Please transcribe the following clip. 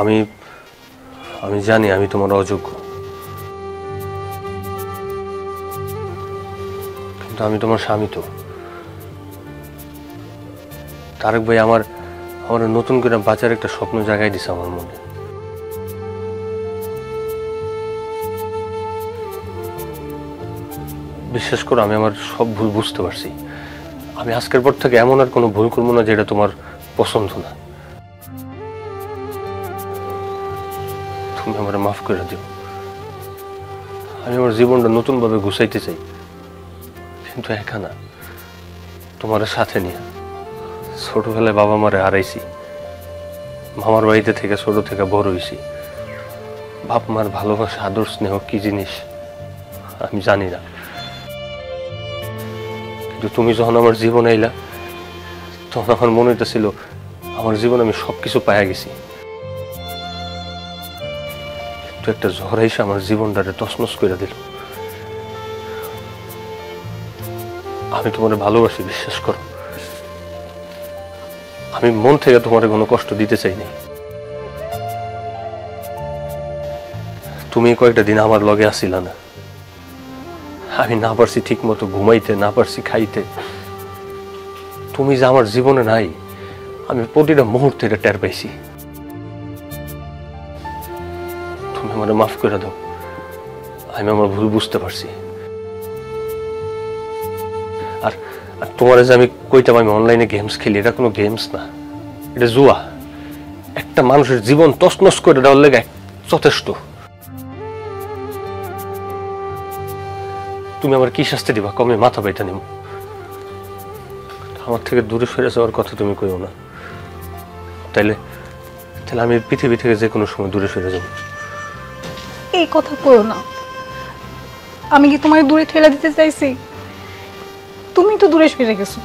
আমি আমি জানি আমি তোমার অযোগ্য, কিন্তু আমি তোমার স্বামী। তো তারেক ভাই আমার নতুন করে বাঁচার একটা স্বপ্ন জাগাই দিছে আমার মনে। বিশ্বাস করো, আমি আমার সব ভুল বুঝতে পারছি। আমি আজকের পর থেকে এমন আর কোনো ভুল করবো না যেটা তোমার পছন্দ না। তুমি আমার মাফ করে দিও। আমি আমার জীবনটা নতুন ভাবে গুছাইতে চাই, কিন্তু একা না, তোমার সাথে নিয়ে। ছোটবেলায় বাবা মারে হারাইছি, মামার বাড়িতে থেকে ছোট থেকে বড় হয়েছি। বাপ মার ভালোবাসা, আদর, স্নেহ কি জিনিস আমি জানি না, কিন্তু তুমি যখন আমার জীবনে এলা তখন আমার মনে হইতেছিল আমার জীবনে আমি সবকিছু পাইয়া গেছি। কিন্তু একটা ঝড় এসে আমার জীবনটারে তছনছ করে দিল। আমি তোমার ভালোবাসি, বিশ্বাস করো। আমি মন থেকে তোমার কোনো কষ্ট দিতে চাই নাই। তুমি কয়েকটা দিন আমার লগে আসিলা না, আমি না পারছি ঠিক মতো ঘুমাইতে, না পারছি খাইতে। তুমি যে আমার জীবনে নাই, আমি প্রতিটা মুহূর্তে এটা টের পাইছি। তুমি আমার মাফ করে দাও, আমি আমার ভুল বুঝতে পারছি। আর তোমার যে আমি কইতাম আমি অনলাইনে গেমস খেলি, এটা কোনো গেমস না, এটা জুয়া। একটা মানুষের জীবন তছনছ করে দেওয়ার লেগে যথেষ্ট। তুমি আমার কি শাস্তি দিবা কমে মাথা বাইটা নিব? আমার থেকে দূরে সরে যাওয়ার কথা তুমি কইও না, তাইলে তাহলে আমি পৃথিবী থেকে যে কোনো সময় দূরে সরে যাব। এই কথা কইও না। আমি কি তোমায় দূরে ঠেলা দিতে চাইছি? তুমি তো দূরে সরে গেছো।